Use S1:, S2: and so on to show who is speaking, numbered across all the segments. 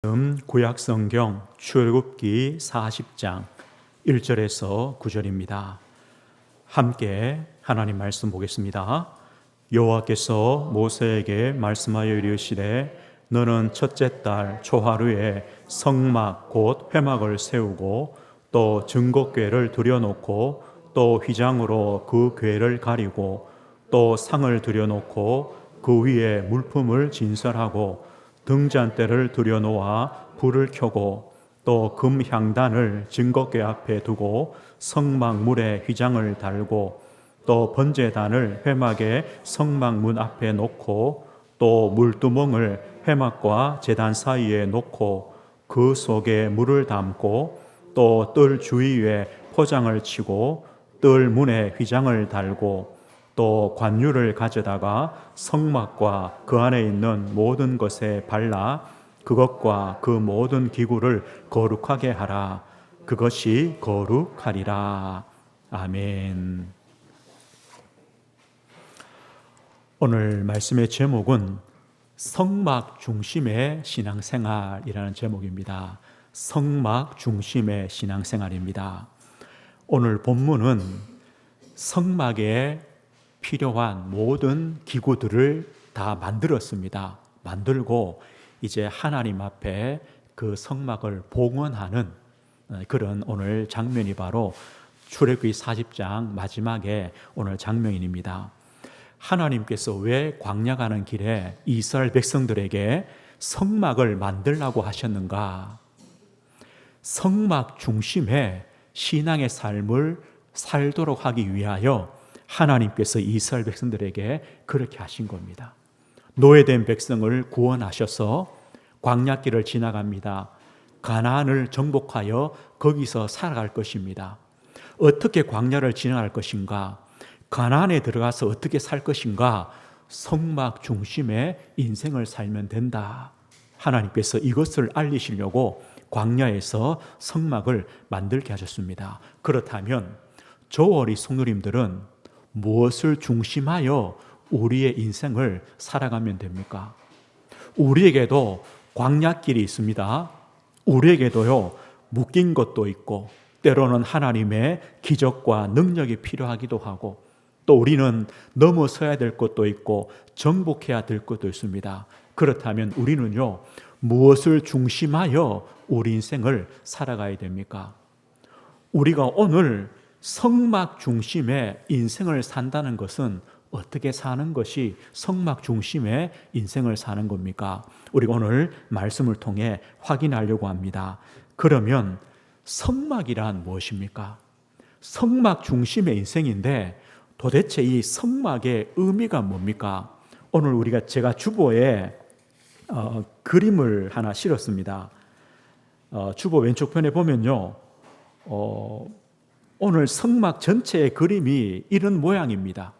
S1: 구약성경 출애굽기 40장 1절에서 9절입니다. 함께 하나님 말씀 보겠습니다. 여호와께서 모세에게 말씀하여 이르시되 너는 첫째 달 초하루에 성막 곧 회막을 세우고 또 증거궤를 들여놓고 또 휘장으로 그 궤를 가리고 또 상을 들여놓고 그 위에 물품을 진설하고 등잔대를 들여놓아 불을 켜고 또 금향단을 증거궤 앞에 두고 성막물에 휘장을 달고 또 번제단을 회막의 성막문 앞에 놓고 또 물두멍을 회막과 제단 사이에 놓고 그 속에 물을 담고 또 뜰 주위에 포장을 치고 뜰 문에 휘장을 달고 또 관유를 가져다가 성막과 그 안에 있는 모든 것에 발라 그것과 그 모든 기구를 거룩하게 하라. 그것이 거룩하리라. 아멘. 오늘 말씀의 제목은 성막 중심의 신앙생활이라는 제목입니다. 성막 중심의 신앙생활입니다. 오늘 본문은 성막에 필요한 모든 기구들을 다 만들었습니다. 만들고 이제 하나님 앞에 그 성막을 봉헌하는 그런 오늘 장면이 바로 출애굽기 40장 마지막에 오늘 장면입니다. 하나님께서 왜 광야 가는 길에 이스라엘 백성들에게 성막을 만들라고 하셨는가? 성막 중심의 신앙의 삶을 살도록 하기 위하여 하나님께서 이스라엘 백성들에게 그렇게 하신 겁니다. 노예된 백성을 구원하셔서 광야길을 지나갑니다. 가나안을 정복하여 거기서 살아갈 것입니다. 어떻게 광야를 지나갈 것인가? 가나안에 들어가서 어떻게 살 것인가? 성막 중심의 인생을 살면 된다. 하나님께서 이것을 알리시려고 광야에서 성막을 만들게 하셨습니다. 그렇다면 저와 성도님들은 무엇을 중심하여 우리의 인생을 살아가면 됩니까? 우리에게도 광야길이 있습니다. 우리에게도요, 묶인 것도 있고 때로는 하나님의 기적과 능력이 필요하기도 하고 또 우리는 넘어서야 될 것도 있고 정복해야 될 것도 있습니다. 그렇다면 우리는요, 무엇을 중심하여 우리 인생을 살아가야 됩니까? 우리가 오늘 성막 중심의 인생을 산다는 것은 어떻게 사는 것이 성막 중심의 인생을 사는 겁니까? 우리가 오늘 말씀을 통해 확인하려고 합니다. 그러면 성막이란 무엇입니까? 성막 중심의 인생인데 도대체 이 성막의 의미가 뭡니까? 오늘 제가 주보에 그림을 하나 실었습니다. 주보 왼쪽 편에 보면요, 오늘 성막 전체의 그림이 이런 모양입니다.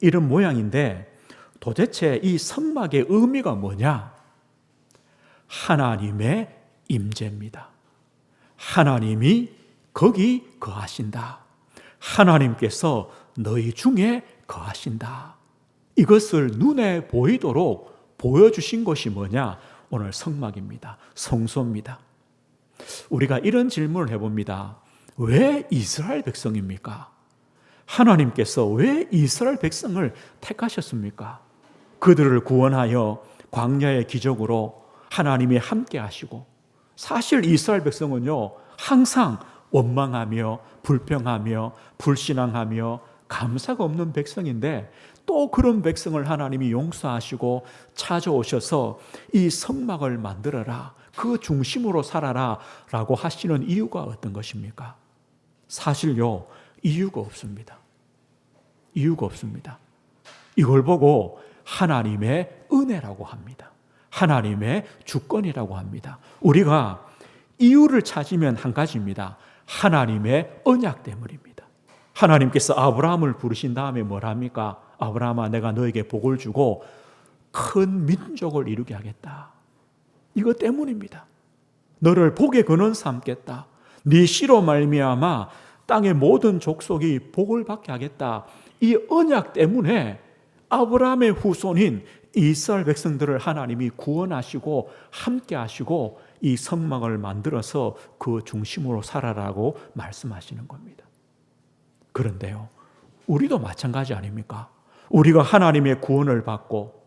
S1: 이런 모양인데 도대체 이 성막의 의미가 뭐냐? 하나님의 임재입니다. 하나님이 거기 거하신다. 하나님께서 너희 중에 거하신다. 이것을 눈에 보이도록 보여주신 것이 뭐냐? 오늘 성막입니다. 성소입니다. 우리가 이런 질문을 해봅니다. 왜 이스라엘 백성입니까? 하나님께서 왜 이스라엘 백성을 택하셨습니까? 그들을 구원하여 광야의 기적으로 하나님이 함께 하시고, 사실 이스라엘 백성은요, 항상 원망하며 불평하며 불신앙하며 감사가 없는 백성인데 또 그런 백성을 하나님이 용서하시고 찾아오셔서 이 성막을 만들어라, 그 중심으로 살아라 라고 하시는 이유가 어떤 것입니까? 사실요, 이유가 없습니다. 이유가 없습니다. 이걸 보고 하나님의 은혜라고 합니다. 하나님의 주권이라고 합니다. 우리가 이유를 찾으면 한 가지입니다. 하나님의 언약 때문입니다. 하나님께서 아브라함을 부르신 다음에 뭘 합니까? 아브라함아, 내가 너에게 복을 주고 큰 민족을 이루게 하겠다. 이것 때문입니다. 너를 복의 근원 삼겠다. 네 씨로 말미암아 땅의 모든 족속이 복을 받게 하겠다. 이 언약 때문에 아브라함의 후손인 이스라엘 백성들을 하나님이 구원하시고 함께 하시고 이 성막을 만들어서 그 중심으로 살아라고 말씀하시는 겁니다. 그런데요, 우리도 마찬가지 아닙니까? 우리가 하나님의 구원을 받고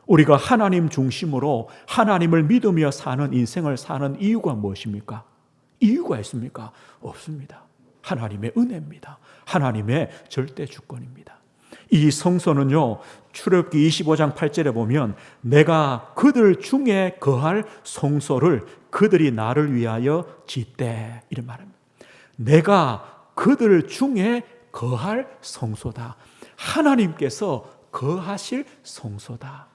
S1: 우리가 하나님 중심으로 하나님을 믿으며 사는 인생을 사는 이유가 무엇입니까? 이유가 있습니까? 없습니다. 하나님의 은혜입니다. 하나님의 절대 주권입니다. 이 성소는요, 출애굽기 25장 8절에 보면 내가 그들 중에 거할 성소를 그들이 나를 위하여 짓되 이런 말입니다. 내가 그들 중에 거할 성소다. 하나님께서 거하실 성소다.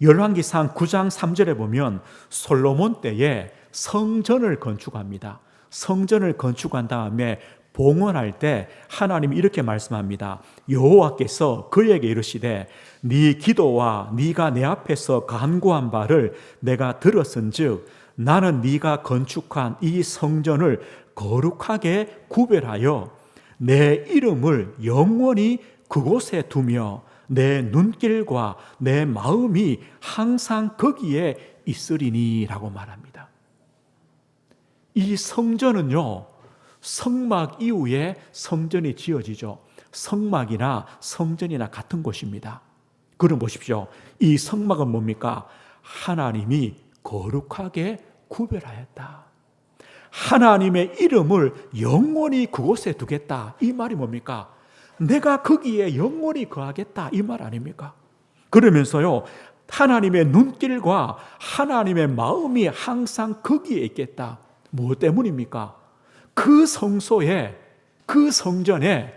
S1: 열왕기상 9장 3절에 보면 솔로몬 때에 성전을 건축합니다. 성전을 건축한 다음에 봉헌할 때 하나님이 이렇게 말씀합니다. 여호와께서 그에게 이르시되 네 기도와 네가 내 앞에서 간구한 바를 내가 들었은즉 나는 네가 건축한 이 성전을 거룩하게 구별하여 내 이름을 영원히 그곳에 두며 내 눈길과 내 마음이 항상 거기에 있으리니 라고 말합니다. 이 성전은요, 성막 이후에 성전이 지어지죠. 성막이나 성전이나 같은 곳입니다. 그럼 보십시오. 이 성막은 뭡니까? 하나님이 거룩하게 구별하였다. 하나님의 이름을 영원히 그곳에 두겠다. 이 말이 뭡니까? 내가 거기에 영원히 거하겠다. 이 말 아닙니까? 그러면서요, 하나님의 눈길과 하나님의 마음이 항상 거기에 있겠다. 무엇 때문입니까? 그 성소에, 그 성전에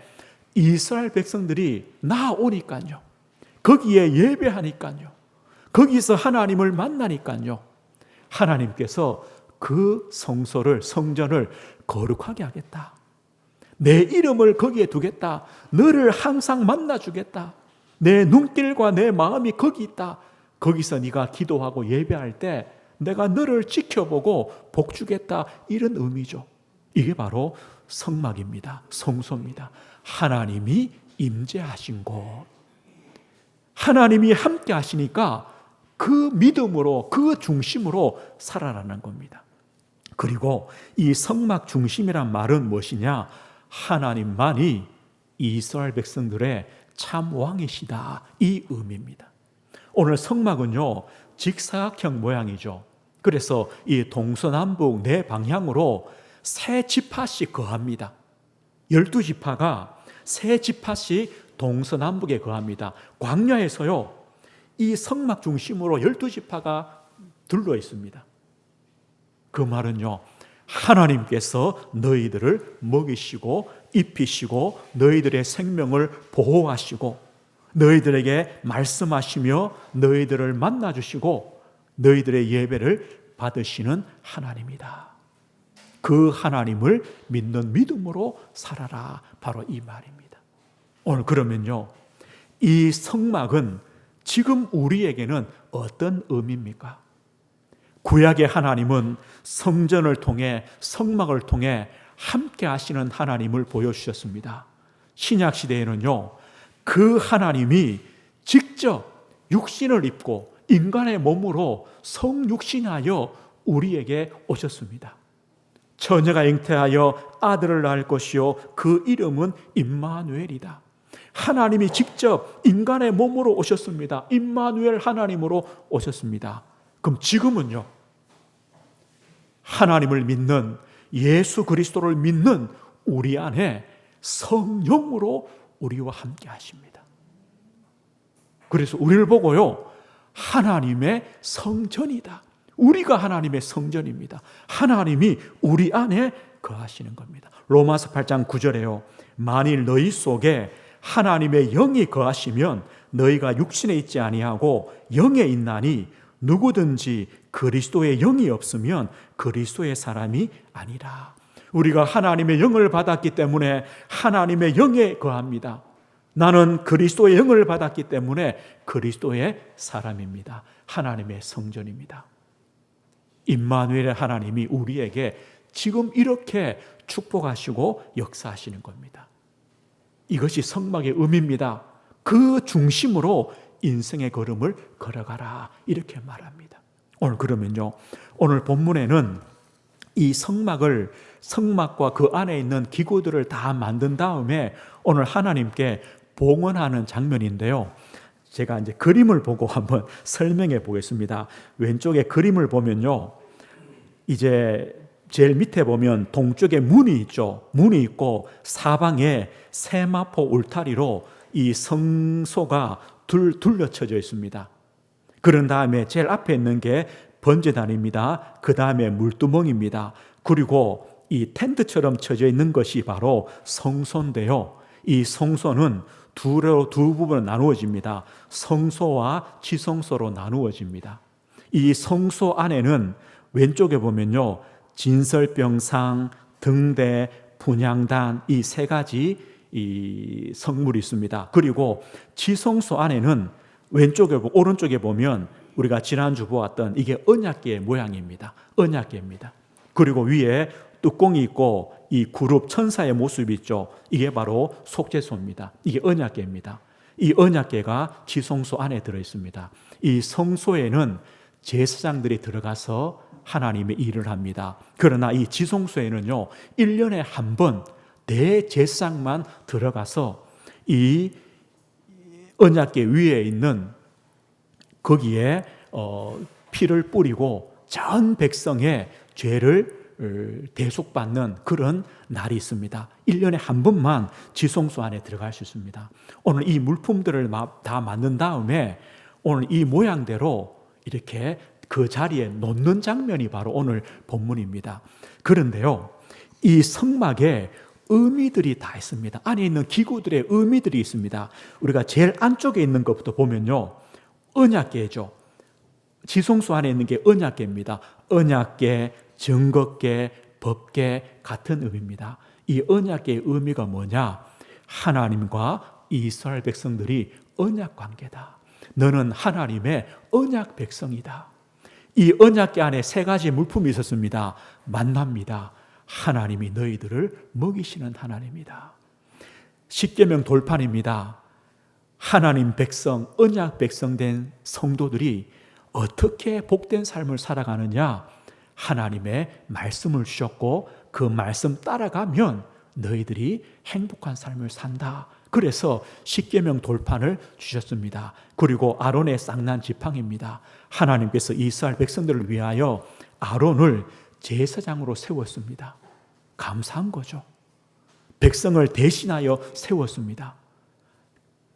S1: 이스라엘 백성들이 나아오니까요. 거기에 예배하니까요. 거기서 하나님을 만나니까요. 하나님께서 그 성소를, 성전을 거룩하게 하겠다. 내 이름을 거기에 두겠다. 너를 항상 만나주겠다. 내 눈길과 내 마음이 거기 있다. 거기서 네가 기도하고 예배할 때 내가 너를 지켜보고 복주겠다. 이런 의미죠. 이게 바로 성막입니다. 성소입니다. 하나님이 임재하신 곳. 하나님이 함께 하시니까 그 믿음으로, 그 중심으로 살아가는 겁니다. 그리고 이 성막 중심이란 말은 무엇이냐? 하나님만이 이스라엘 백성들의 참 왕이시다. 이 의미입니다. 오늘 성막은요, 직사각형 모양이죠. 그래서 이 동서남북 네 방향으로 세 지파씩 거합니다. 12지파가 세 지파씩 동서남북에 거합니다. 광야에서요, 이 성막 중심으로 12지파가 둘러 있습니다. 그 말은요, 하나님께서 너희들을 먹이시고 입히시고 너희들의 생명을 보호하시고 너희들에게 말씀하시며 너희들을 만나주시고 너희들의 예배를 받으시는 하나님이다. 그 하나님을 믿는 믿음으로 살아라. 바로 이 말입니다. 오늘 그러면요, 이 성막은 지금 우리에게는 어떤 의미입니까? 구약의 하나님은 성전을 통해, 성막을 통해 함께 하시는 하나님을 보여주셨습니다. 신약 시대에는요, 그 하나님이 직접 육신을 입고 인간의 몸으로 성육신하여 우리에게 오셨습니다. 처녀가 잉태하여 아들을 낳을 것이요 그 이름은 임마누엘이다. 하나님이 직접 인간의 몸으로 오셨습니다. 임마누엘 하나님으로 오셨습니다. 그럼 지금은요, 하나님을 믿는, 예수 그리스도를 믿는 우리 안에 성령으로 우리와 함께 하십니다. 그래서 우리를 보고요, 하나님의 성전이다. 우리가 하나님의 성전입니다. 하나님이 우리 안에 거하시는 겁니다. 로마서 8장 9절에요. 만일 너희 속에 하나님의 영이 거하시면 너희가 육신에 있지 아니하고 영에 있나니 누구든지 그리스도의 영이 없으면 그리스도의 사람이 아니라. 우리가 하나님의 영을 받았기 때문에 하나님의 영에 거합니다. 나는 그리스도의 영을 받았기 때문에 그리스도의 사람입니다. 하나님의 성전입니다. 임마누엘의 하나님이 우리에게 지금 이렇게 축복하시고 역사하시는 겁니다. 이것이 성막의 의미입니다. 그 중심으로 인생의 걸음을 걸어가라 이렇게 말합니다. 오늘 그러면요, 오늘 본문에는 이 성막과 그 안에 있는 기구들을 다 만든 다음에 오늘 하나님께 봉헌하는 장면인데요. 제가 이제 그림을 보고 한번 설명해 보겠습니다. 왼쪽에 그림을 보면요, 이제 제일 밑에 보면 동쪽에 문이 있죠. 문이 있고 사방에 세마포 울타리로 이 성소가 둘러쳐져 있습니다. 그런 다음에 제일 앞에 있는 게 번제단입니다. 그 다음에 물두멍입니다. 그리고 이 텐트처럼 쳐져 있는 것이 바로 성소인데요. 이 성소는 두 부분으로 나누어집니다. 성소와 지성소로 나누어집니다. 이 성소 안에는 왼쪽에 보면요, 진설병상, 등대, 분향단 이 세 가지 이 성물이 있습니다. 그리고 지성소 안에는 오른쪽에 보면 우리가 지난주 보았던 이게 언약궤의 모양입니다. 언약궤입니다. 그리고 위에 뚜껑이 있고 이 그룹 천사의 모습이 있죠. 이게 바로 속죄소입니다. 이게 언약궤입니다. 이 언약궤가 지성소 안에 들어있습니다. 이 성소에는 제사장들이 들어가서 하나님의 일을 합니다. 그러나 이 지성소에는요, 1년에 한 번 대제사장만 들어가서 이 언약궤 위에 있는 거기에 피를 뿌리고 전 백성의 죄를 대속받는 그런 날이 있습니다. 1년에 한 번만 지성소 안에 들어갈 수 있습니다. 오늘 이 물품들을 다 만든 다음에 오늘 이 모양대로 이렇게 그 자리에 놓는 장면이 바로 오늘 본문입니다. 그런데요, 이 성막에 의미들이 다 있습니다. 안에 있는 기구들의 의미들이 있습니다. 우리가 제일 안쪽에 있는 것부터 보면요, 언약궤죠. 지성소 안에 있는 게 언약궤입니다. 언약궤, 증거궤, 법궤 같은 의미입니다. 이 언약궤의 의미가 뭐냐? 하나님과 이스라엘 백성들이 언약 관계다. 너는 하나님의 언약 백성이다. 이 언약궤 안에 세 가지 물품이 있었습니다. 만나입니다. 하나님이 너희들을 먹이시는 하나님이다. 십계명 돌판입니다. 하나님 백성, 언약 백성 된 성도들이 어떻게 복된 삶을 살아가느냐? 하나님의 말씀을 주셨고 그 말씀 따라가면 너희들이 행복한 삶을 산다. 그래서 십계명 돌판을 주셨습니다. 그리고 아론의 쌍난 지팡이입니다. 하나님께서 이스라엘 백성들을 위하여 아론을 제사장으로 세웠습니다. 감사한 거죠. 백성을 대신하여 세웠습니다.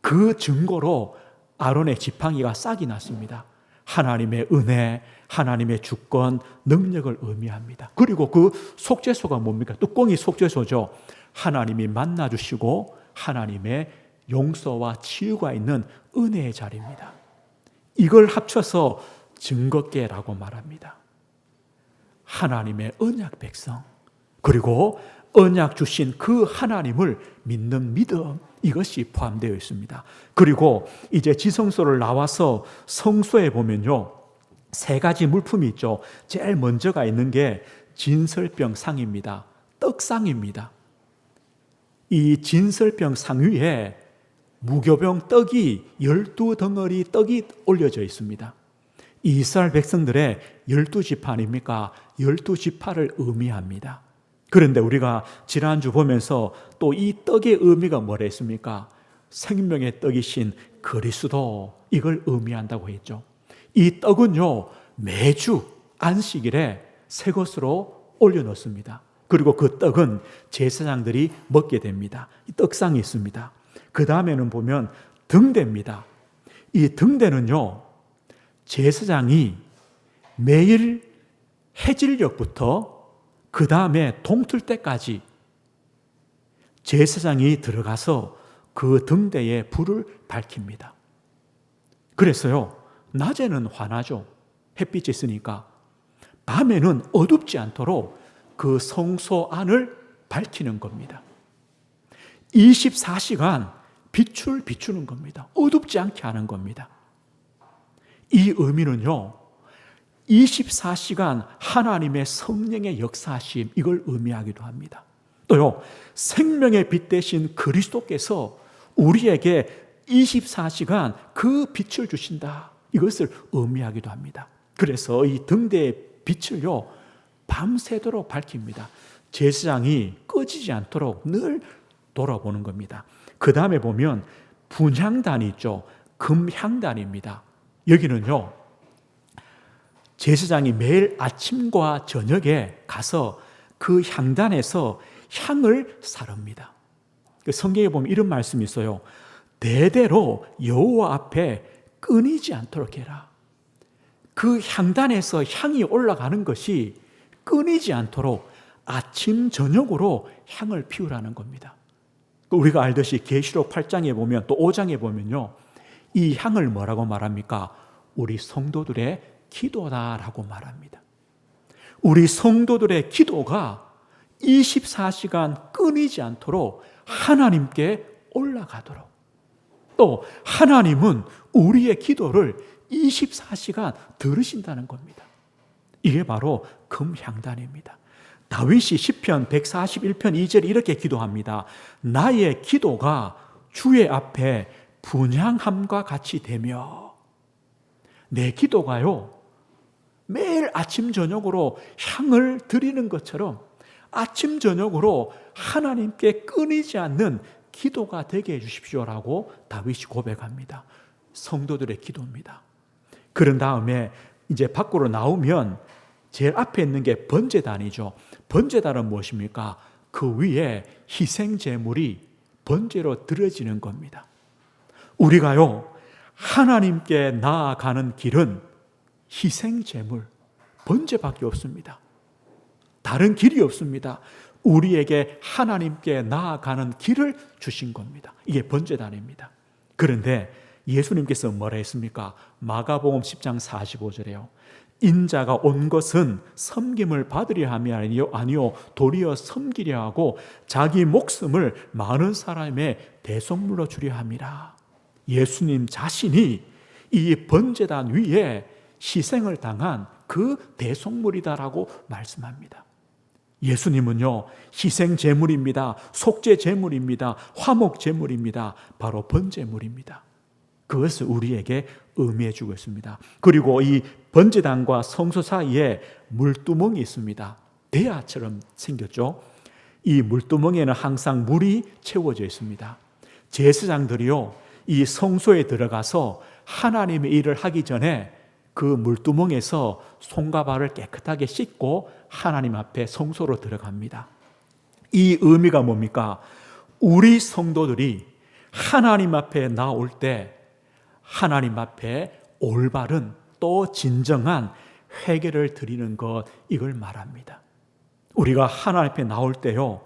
S1: 그 증거로 아론의 지팡이가 싹이 났습니다. 하나님의 은혜, 하나님의 주권, 능력을 의미합니다. 그리고 그 속죄소가 뭡니까? 뚜껑이 속죄소죠. 하나님이 만나주시고 하나님의 용서와 치유가 있는 은혜의 자리입니다. 이걸 합쳐서 증거궤라고 말합니다. 하나님의 언약 백성, 그리고 언약 주신 그 하나님을 믿는 믿음, 이것이 포함되어 있습니다. 그리고 이제 지성소를 나와서 성소에 보면요, 세 가지 물품이 있죠. 제일 먼저가 있는 게 진설병 상입니다. 떡상입니다. 이 진설병 상 위에 무교병 떡이 12덩어리 떡이 올려져 있습니다. 이스라엘 백성들의 12지파 아닙니까? 12지파를 의미합니다. 그런데 우리가 지난주 보면서 또 이 떡의 의미가 뭐라 했습니까? 생명의 떡이신 그리스도, 이걸 의미한다고 했죠. 이 떡은요, 매주 안식일에 새 것으로 올려놓습니다. 그리고 그 떡은 제사장들이 먹게 됩니다. 이 떡상이 있습니다. 그 다음에는 보면 등대입니다. 이 등대는요, 제사장이 매일 해질녘부터 그 다음에 동틀 때까지 제사장이 들어가서 그 등대에 불을 밝힙니다. 그래서요, 낮에는 환하죠. 햇빛이 있으니까. 밤에는 어둡지 않도록 그 성소 안을 밝히는 겁니다. 24시간 빛을 비추는 겁니다. 어둡지 않게 하는 겁니다. 이 의미는요, 24시간 하나님의 성령의 역사하심, 이걸 의미하기도 합니다. 또요, 생명의 빛 대신 그리스도께서 우리에게 24시간 그 빛을 주신다. 이것을 의미하기도 합니다. 그래서 이 등대의 빛을요, 밤새도록 밝힙니다. 제사장이 꺼지지 않도록 늘 돌아보는 겁니다. 그 다음에 보면 분향단이 있죠. 금향단입니다. 여기는요, 제사장이 매일 아침과 저녁에 가서 그 향단에서 향을 사릅니다. 성경에 보면 이런 말씀이 있어요. 대대로 여호와 앞에 끊이지 않도록 해라. 그 향단에서 향이 올라가는 것이 끊이지 않도록 아침 저녁으로 향을 피우라는 겁니다. 우리가 알듯이 계시록 8장에 보면 또 5장에 보면요, 이 향을 뭐라고 말합니까? 우리 성도들의 기도다라고 말합니다. 우리 성도들의 기도가 24시간 끊이지 않도록 하나님께 올라가도록, 또 하나님은 우리의 기도를 24시간 들으신다는 겁니다. 이게 바로 금향단입니다. 다윗이 시편 141편 2절에 이렇게 기도합니다. 나의 기도가 주의 앞에 분향함과 같이 되며, 내 기도가요, 매일 아침 저녁으로 향을 드리는 것처럼 아침 저녁으로 하나님께 끊이지 않는 기도가 되게 해주십시오라고 다윗이 고백합니다. 성도들의 기도입니다. 그런 다음에 이제 밖으로 나오면 제일 앞에 있는 게 번제단이죠. 번제단은 무엇입니까? 그 위에 희생 제물이 번제로 드려지는 겁니다. 우리가요, 하나님께 나아가는 길은 희생 제물, 번제밖에 없습니다. 다른 길이 없습니다. 우리에게 하나님께 나아가는 길을 주신 겁니다. 이게 번제단입니다. 그런데 예수님께서 뭐라 했습니까? 마가복음 10장 45절에요. 인자가 온 것은 섬김을 받으려 함이 아니요 도리어 섬기려 하고 자기 목숨을 많은 사람의 대속물로 주려 함이라. 예수님 자신이 이 번제단 위에 희생을 당한 그 대속물이다라고 말씀합니다. 예수님은요, 희생 제물입니다. 속죄 제물입니다. 화목 제물입니다. 바로 번제물입니다. 그것을 우리에게 의미해 주고 있습니다. 그리고 이 번제단과 성소 사이에 물두멍이 있습니다. 대야처럼 생겼죠. 이 물두멍에는 항상 물이 채워져 있습니다. 제사장들이요, 이 성소에 들어가서 하나님의 일을 하기 전에 그 물두멍에서 손과 발을 깨끗하게 씻고 하나님 앞에 성소로 들어갑니다. 이 의미가 뭡니까? 우리 성도들이 하나님 앞에 나올 때 하나님 앞에 올바른 또 진정한 회개를 드리는 것, 이걸 말합니다. 우리가 하나님 앞에 나올 때요,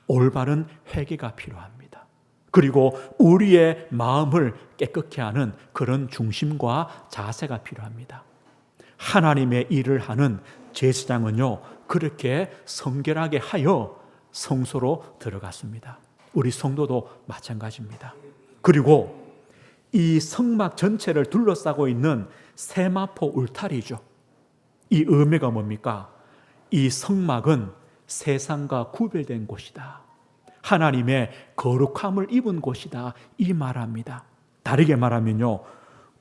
S1: 올바른 회개가 필요합니다. 그리고 우리의 마음을 깨끗게 하는 그런 중심과 자세가 필요합니다. 하나님의 일을 하는 제사장은요, 그렇게 성결하게 하여 성소로 들어갔습니다. 우리 성도도 마찬가지입니다. 그리고 이 성막 전체를 둘러싸고 있는 세마포 울타리죠. 이 의미가 뭡니까? 이 성막은 세상과 구별된 곳이다. 하나님의 거룩함을 입은 곳이다. 이 말합니다. 다르게 말하면요,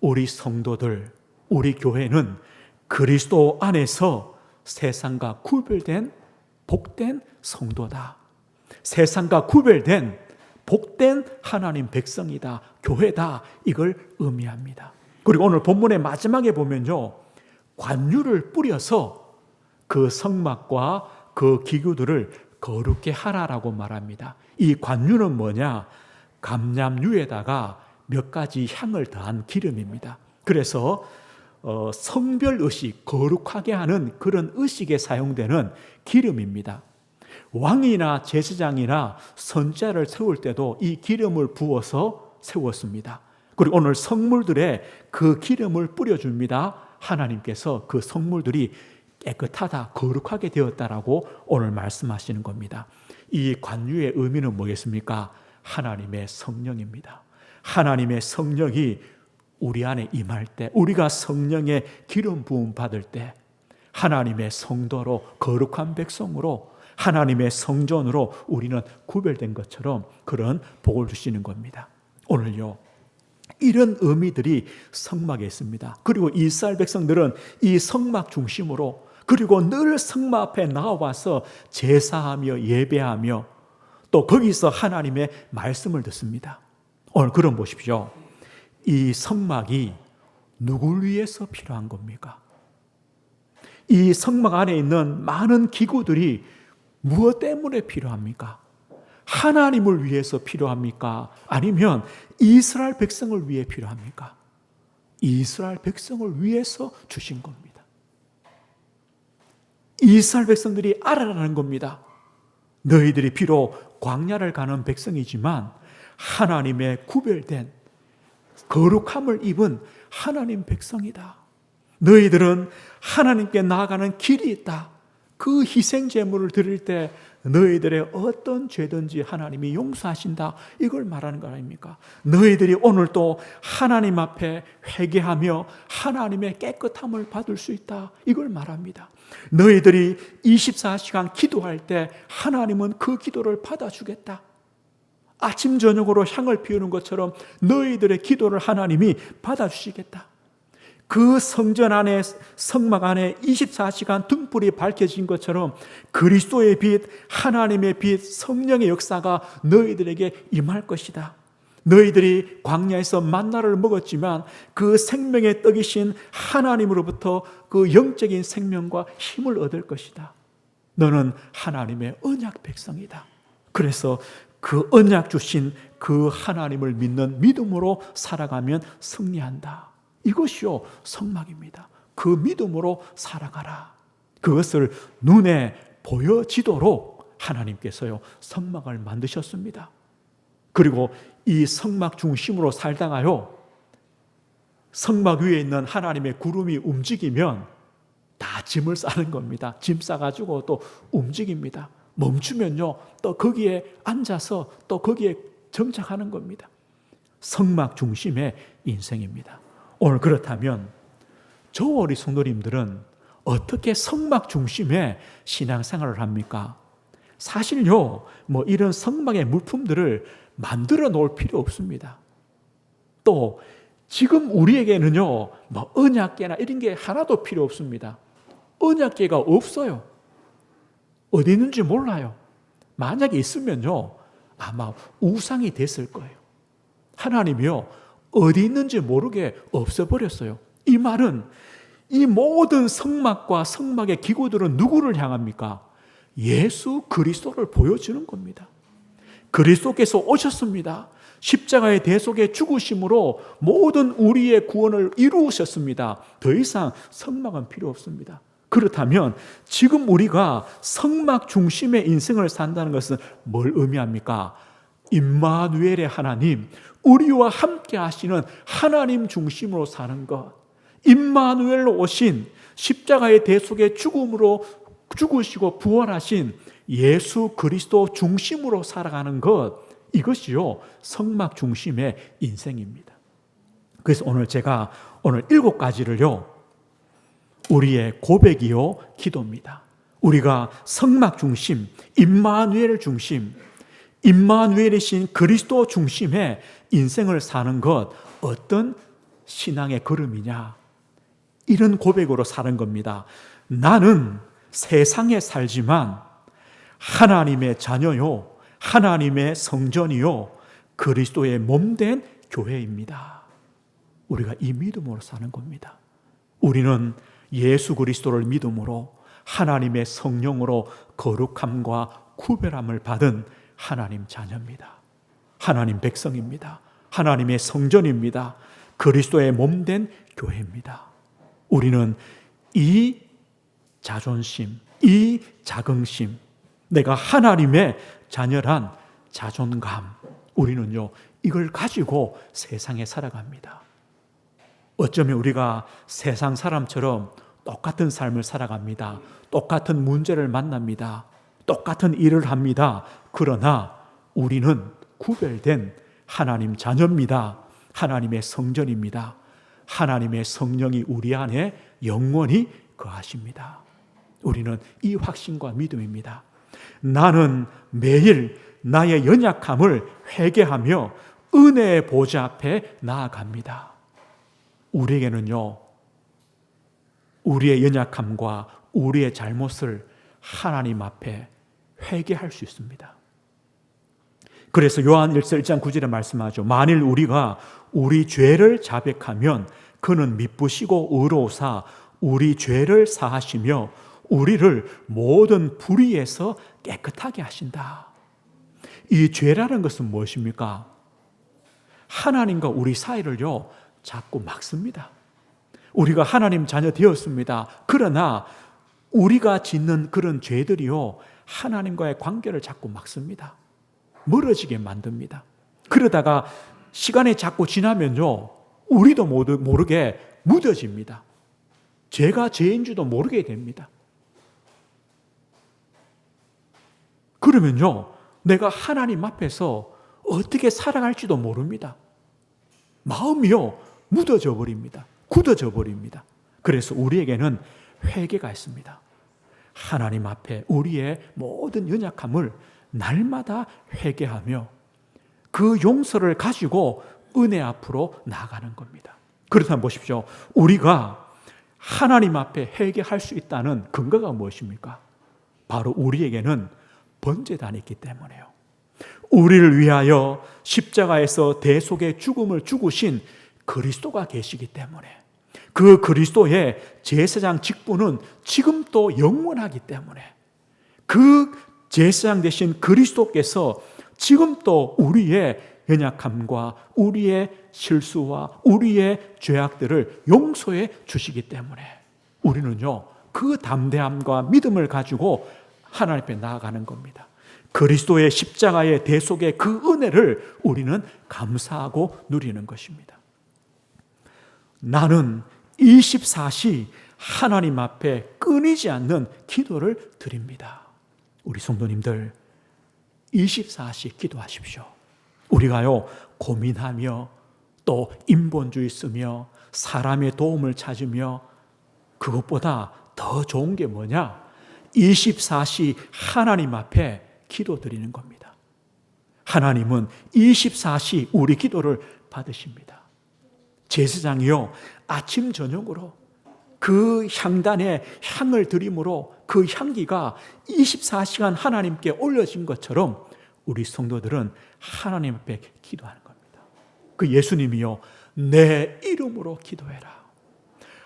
S1: 우리 성도들, 우리 교회는 그리스도 안에서 세상과 구별된 복된 성도다. 세상과 구별된 복된 하나님 백성이다. 교회다. 이걸 의미합니다. 그리고 오늘 본문의 마지막에 보면요, 관유를 뿌려서 그 성막과 그 기구들을 거룩게 하라라고 말합니다. 이 관유는 뭐냐? 감람유에다가 몇 가지 향을 더한 기름입니다. 그래서 성별 의식, 거룩하게 하는 그런 의식에 사용되는 기름입니다. 왕이나 제사장이나 선지자를 세울 때도 이 기름을 부어서 세웠습니다. 그리고 오늘 성물들에 그 기름을 뿌려줍니다. 하나님께서 그 성물들이 깨끗하다, 거룩하게 되었다라고 오늘 말씀하시는 겁니다. 이 관유의 의미는 뭐겠습니까? 하나님의 성령입니다. 하나님의 성령이 우리 안에 임할 때, 우리가 성령의 기름 부음 받을 때 하나님의 성도로, 거룩한 백성으로, 하나님의 성전으로 우리는 구별된 것처럼 그런 복을 주시는 겁니다. 오늘요, 이런 의미들이 성막에 있습니다. 그리고 이스라엘 백성들은 이 성막 중심으로, 그리고 늘 성막 앞에 나와서 제사하며 예배하며 또 거기서 하나님의 말씀을 듣습니다. 오늘 그럼 보십시오. 이 성막이 누굴 위해서 필요한 겁니까? 이 성막 안에 있는 많은 기구들이 무엇 때문에 필요합니까? 하나님을 위해서 필요합니까? 아니면 이스라엘 백성을 위해 필요합니까? 이스라엘 백성을 위해서 주신 겁니다. 이스라엘 백성들이 알아라는 겁니다. 너희들이 비록 광야를 가는 백성이지만 하나님의 구별된 거룩함을 입은 하나님 백성이다. 너희들은 하나님께 나아가는 길이 있다. 그 희생 제물을 드릴 때 너희들의 어떤 죄든지 하나님이 용서하신다. 이걸 말하는 거 아닙니까? 너희들이 오늘 또 하나님 앞에 회개하며 하나님의 깨끗함을 받을 수 있다. 이걸 말합니다. 너희들이 24시간 기도할 때 하나님은 그 기도를 받아주겠다. 아침 저녁으로 향을 피우는 것처럼 너희들의 기도를 하나님이 받아주시겠다. 그 성전 안에, 성막 안에 24시간 등불이 밝혀진 것처럼 그리스도의 빛, 하나님의 빛, 성령의 역사가 너희들에게 임할 것이다. 너희들이 광야에서 만나를 먹었지만 그 생명의 떡이신 하나님으로부터 그 영적인 생명과 힘을 얻을 것이다. 너는 하나님의 언약 백성이다. 그래서 그 언약 주신 그 하나님을 믿는 믿음으로 살아가면 승리한다. 이것이요 성막입니다. 그 믿음으로 살아가라. 그것을 눈에 보여지도록 하나님께서요 성막을 만드셨습니다. 그리고 이 성막 중심으로 살다가요 성막 위에 있는 하나님의 구름이 움직이면 다 짐을 싸는 겁니다. 짐 싸가지고 또 움직입니다. 멈추면요 또 거기에 앉아서 또 거기에 정착하는 겁니다. 성막 중심의 인생입니다. 오늘 그렇다면 저와 우리 성도님들은 어떻게 성막 중심의 신앙생활을 합니까? 사실요 뭐 이런 성막의 물품들을 만들어 놓을 필요 없습니다. 또 지금 우리에게는요 뭐 언약궤나 이런 게 하나도 필요 없습니다. 언약궤가 없어요. 어디 있는지 몰라요. 만약에 있으면요 아마 우상이 됐을 거예요. 하나님이요 어디 있는지 모르게 없애버렸어요. 이 말은 이 모든 성막과 성막의 기구들은 누구를 향합니까? 예수 그리스도를 보여주는 겁니다. 그리스도께서 오셨습니다. 십자가의 대속의 죽으심으로 모든 우리의 구원을 이루셨습니다. 더 이상 성막은 필요 없습니다. 그렇다면 지금 우리가 성막 중심의 인생을 산다는 것은 뭘 의미합니까? 임마누엘의 하나님, 우리와 함께 하시는 하나님 중심으로 사는 것, 임마누엘로 오신 십자가의 대속의 죽음으로 죽으시고 부활하신 예수 그리스도 중심으로 살아가는 것, 이것이요 성막 중심의 인생입니다. 그래서 오늘 제가 오늘 7가지를요 우리의 고백이요 기도입니다. 우리가 성막 중심, 임마누엘 중심, 임마누엘이신 그리스도 중심의 인생을 사는 것, 어떤 신앙의 걸음이냐, 이런 고백으로 사는 겁니다. 나는 세상에 살지만 하나님의 자녀요, 하나님의 성전이요, 그리스도의 몸된 교회입니다. 우리가 이 믿음으로 사는 겁니다. 우리는 예수 그리스도를 믿음으로 하나님의 성령으로 거룩함과 구별함을 받은 하나님 자녀입니다. 하나님 백성입니다. 하나님의 성전입니다. 그리스도의 몸된 교회입니다. 우리는 이 자존심, 이 자긍심, 내가 하나님의 자녀란 자존감, 우리는요 이걸 가지고 세상에 살아갑니다. 어쩌면 우리가 세상 사람처럼 똑같은 삶을 살아갑니다. 똑같은 문제를 만납니다. 똑같은 일을 합니다. 그러나 우리는 구별된 하나님 자녀입니다. 하나님의 성전입니다. 하나님의 성령이 우리 안에 영원히 거하십니다. 우리는 이 확신과 믿음입니다. 나는 매일 나의 연약함을 회개하며 은혜의 보좌 앞에 나아갑니다. 우리에게는요, 우리의 연약함과 우리의 잘못을 하나님 앞에 회개할 수 있습니다. 그래서 요한 1서 1장 9절에 말씀하죠. 만일 우리가 우리 죄를 자백하면 그는 미쁘시고 의로우사 우리 죄를 사하시며 우리를 모든 불의에서 깨끗하게 하신다. 이 죄라는 것은 무엇입니까? 하나님과 우리 사이를요, 자꾸 막습니다. 우리가 하나님 자녀 되었습니다. 그러나 우리가 짓는 그런 죄들이요, 하나님과의 관계를 자꾸 막습니다. 멀어지게 만듭니다. 그러다가 시간이 자꾸 지나면요, 우리도 모르게 무뎌집니다. 죄가 죄인 줄도 모르게 됩니다. 그러면요, 내가 하나님 앞에서 어떻게 살아갈지도 모릅니다. 마음이요, 묻어져 버립니다. 굳어져 버립니다. 그래서 우리에게는 회개가 있습니다. 하나님 앞에 우리의 모든 연약함을 날마다 회개하며 그 용서를 가지고 은혜 앞으로 나아가는 겁니다. 그렇다면 보십시오. 우리가 하나님 앞에 회개할 수 있다는 근거가 무엇입니까? 바로 우리에게는 번제단이 있기 때문에요. 우리를 위하여 십자가에서 대속의 죽음을 죽으신 그리스도가 계시기 때문에, 그 그리스도의 제사장 직분은 지금도 영원하기 때문에, 그 제사장 되신 그리스도께서 지금도 우리의 연약함과 우리의 실수와 우리의 죄악들을 용서해 주시기 때문에 우리는요, 그 담대함과 믿음을 가지고 하나님 앞에 나아가는 겁니다. 그리스도의 십자가의 대속의 그 은혜를 우리는 감사하고 누리는 것입니다. 나는 24시 하나님 앞에 끊이지 않는 기도를 드립니다. 우리 성도님들 24시 기도하십시오. 우리가요, 고민하며 또 인본주의 쓰며 사람의 도움을 찾으며, 그것보다 더 좋은 게 뭐냐? 24시 하나님 앞에 기도 드리는 겁니다. 하나님은 24시 우리 기도를 받으십니다. 제사장이요, 아침 저녁으로 그 향단에 향을 드림으로 그 향기가 24시간 하나님께 올려진 것처럼 우리 성도들은 하나님 앞에 기도하는 겁니다. 그 예수님이요, 내 이름으로 기도해라.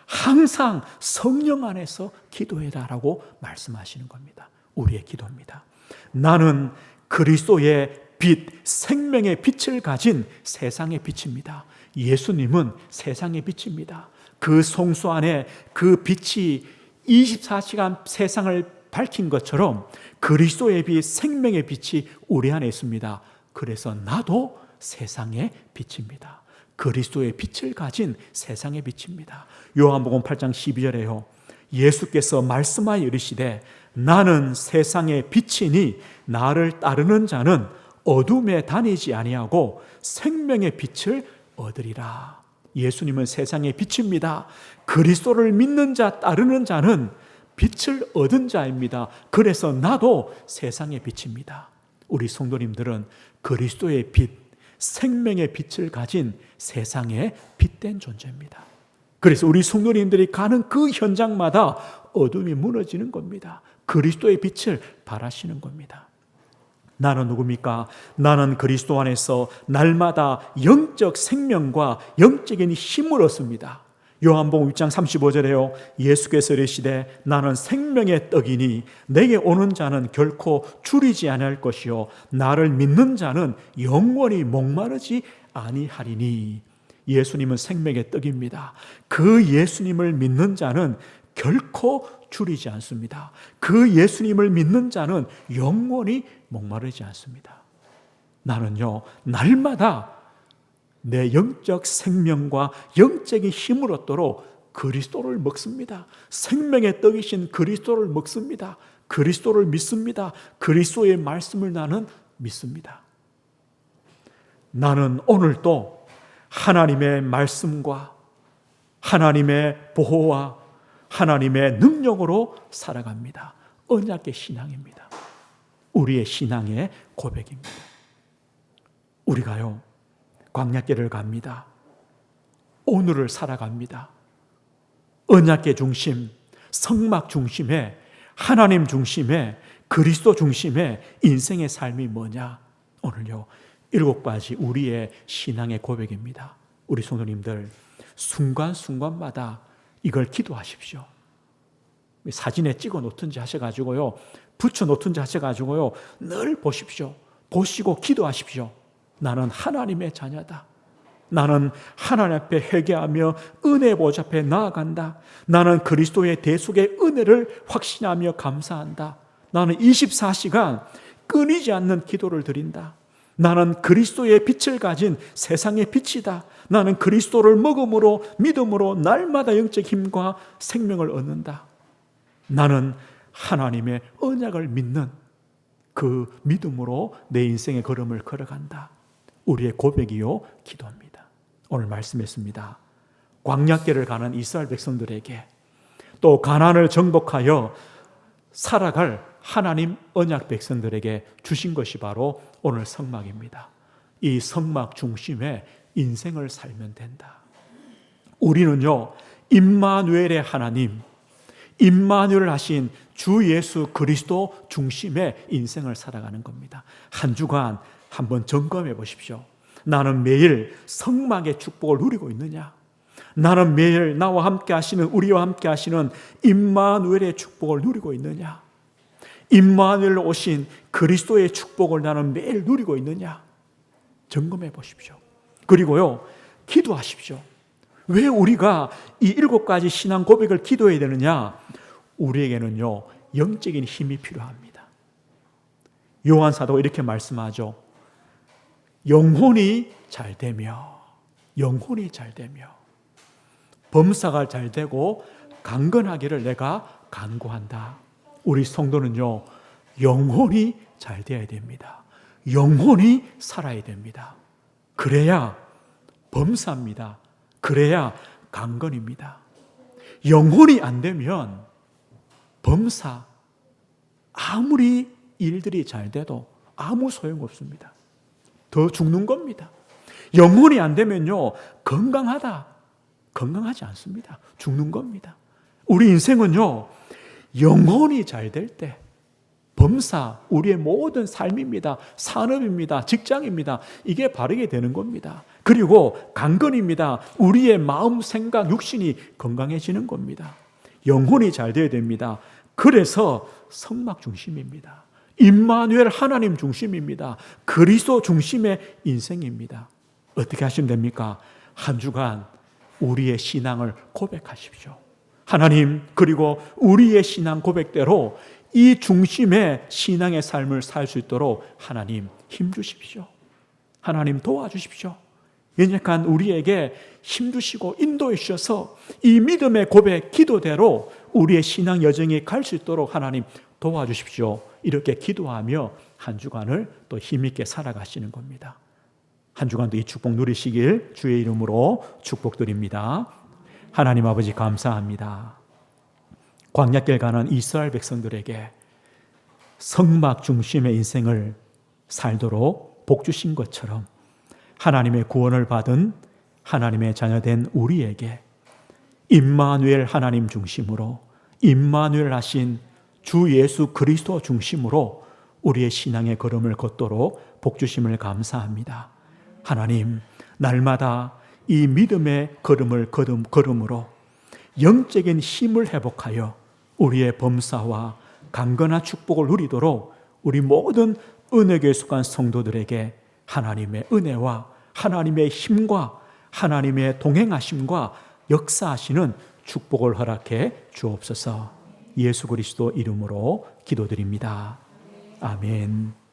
S1: 항상 성령 안에서 기도해라 라고 말씀하시는 겁니다. 우리의 기도입니다. 나는 그리스도의 빛, 생명의 빛을 가진 세상의 빛입니다. 예수님은 세상의 빛입니다. 그 성수 안에 그 빛이 24시간 세상을 밝힌 것처럼 그리스도의 빛, 생명의 빛이 우리 안에 있습니다. 그래서 나도 세상의 빛입니다. 그리스도의 빛을 가진 세상의 빛입니다. 요한복음 8장 12절에요, 예수께서 말씀하여 이르시되 나는 세상의 빛이니 나를 따르는 자는 어둠에 다니지 아니하고 생명의 빛을 얻으리라. 예수님은 세상의 빛입니다. 그리스도를 믿는 자, 따르는 자는 빛을 얻은 자입니다. 그래서 나도 세상의 빛입니다. 우리 성도님들은 그리스도의 빛, 생명의 빛을 가진 세상의 빛된 존재입니다. 그래서 우리 성도님들이 가는 그 현장마다 어둠이 무너지는 겁니다. 그리스도의 빛을 발하시는 겁니다. 나는 누굽니까? 나는 그리스도 안에서 날마다 영적 생명과 영적인 힘을 얻습니다. 요한복음 6장 35절에요, 예수께서 이르시되 나는 생명의 떡이니 내게 오는 자는 결코 줄이지 아니할 것이요 나를 믿는 자는 영원히 목마르지 아니하리니. 예수님은 생명의 떡입니다. 그 예수님을 믿는 자는 결코 줄이지 않습니다. 그 예수님을 믿는 자는 영원히 목마르지 않습니다. 나는요, 날마다 내 영적 생명과 영적인 힘을 얻도록 그리스도를 먹습니다. 생명의 떡이신 그리스도를 먹습니다. 그리스도를 믿습니다. 그리스도의 말씀을 나는 믿습니다. 나는 오늘도 하나님의 말씀과 하나님의 보호와 하나님의 능력으로 살아갑니다. 언약의 신앙입니다. 우리의 신앙의 고백입니다. 우리가요, 광야길을 갑니다. 오늘을 살아갑니다. 언약계 중심, 성막 중심의, 하나님 중심의, 그리스도 중심의 인생의 삶이 뭐냐? 오늘요 7가지 우리의 신앙의 고백입니다. 우리 성도님들 순간순간마다 이걸 기도하십시오. 사진에 찍어 놓든지 하셔가지고요, 붙여 놓든지 하셔가지고요, 늘 보십시오. 보시고 기도하십시오. 나는 하나님의 자녀다. 나는 하나님 앞에 회개하며 은혜 보좌 앞에 나아간다. 나는 그리스도의 대속의 은혜를 확신하며 감사한다. 나는 24시간 끊이지 않는 기도를 드린다. 나는 그리스도의 빛을 가진 세상의 빛이다. 나는 그리스도를 먹음으로 믿음으로 날마다 영적 힘과 생명을 얻는다. 나는 하나님의 언약을 믿는 그 믿음으로 내 인생의 걸음을 걸어간다. 우리의 고백이요 기도입니다. 오늘 말씀했습니다. 광야길을 가는 이스라엘 백성들에게 또 가나안을 정복하여 살아갈 하나님 언약 백성들에게 주신 것이 바로 오늘 성막입니다. 이 성막 중심에 인생을 살면 된다. 우리는요 임마누엘의 하나님, 임마누엘 하신 주 예수 그리스도 중심의 인생을 살아가는 겁니다. 한 주간 한번 점검해 보십시오. 나는 매일 성막의 축복을 누리고 있느냐? 나는 매일 나와 함께 하시는, 우리와 함께 하시는 임마누엘의 축복을 누리고 있느냐? 임마누엘로 오신 그리스도의 축복을 나는 매일 누리고 있느냐? 점검해 보십시오. 그리고요 기도하십시오. 왜 우리가 이 7가지 신앙 고백을 기도해야 되느냐? 우리에게는요 영적인 힘이 필요합니다. 요한 사도가 이렇게 말씀하죠. 영혼이 잘되며 범사가 잘되고 강건하기를 내가 간구한다. 우리 성도는요 영혼이 잘되어야 됩니다. 영혼이 살아야 됩니다. 그래야 범사입니다. 그래야 강건입니다. 영혼이 안 되면 범사, 아무리 일들이 잘 돼도 아무 소용없습니다. 더 죽는 겁니다. 영혼이 안 되면요 건강하다, 건강하지 않습니다. 죽는 겁니다. 우리 인생은요 영혼이 잘 될 때 범사, 우리의 모든 삶입니다. 산업입니다. 직장입니다. 이게 바르게 되는 겁니다. 그리고 강건입니다. 우리의 마음, 생각, 육신이 건강해지는 겁니다. 영혼이 잘 되어야 됩니다. 그래서 성막 중심입니다. 임마누엘 하나님 중심입니다. 그리스도 중심의 인생입니다. 어떻게 하시면 됩니까? 한 주간 우리의 신앙을 고백하십시오. 하나님, 그리고 우리의 신앙 고백대로 이 중심의 신앙의 삶을 살 수 있도록 하나님 힘주십시오. 하나님 도와주십시오. 연약한 우리에게 힘주시고 인도해 주셔서 이 믿음의 고백, 기도대로 우리의 신앙 여정이 갈 수 있도록 하나님 도와주십시오. 이렇게 기도하며 한 주간을 또 힘있게 살아가시는 겁니다. 한 주간도 이 축복 누리시길 주의 이름으로 축복드립니다. 하나님 아버지 감사합니다. 광야길 가는 이스라엘 백성들에게 성막 중심의 인생을 살도록 복 주신 것처럼 하나님의 구원을 받은 하나님의 자녀된 우리에게 임마누엘 하나님 중심으로, 임마누엘 하신 주 예수 그리스도 중심으로 우리의 신앙의 걸음을 걷도록 복 주심을 감사합니다. 하나님, 날마다 이 믿음의 걸음을 걸음으로 영적인 힘을 회복하여 우리의 범사와 강건한 축복을 누리도록 우리 모든 은혜교회 속한 성도들에게 하나님의 은혜와 하나님의 힘과 하나님의 동행하심과 역사하시는 축복을 허락해 주옵소서. 예수 그리스도 이름으로 기도드립니다. 아멘.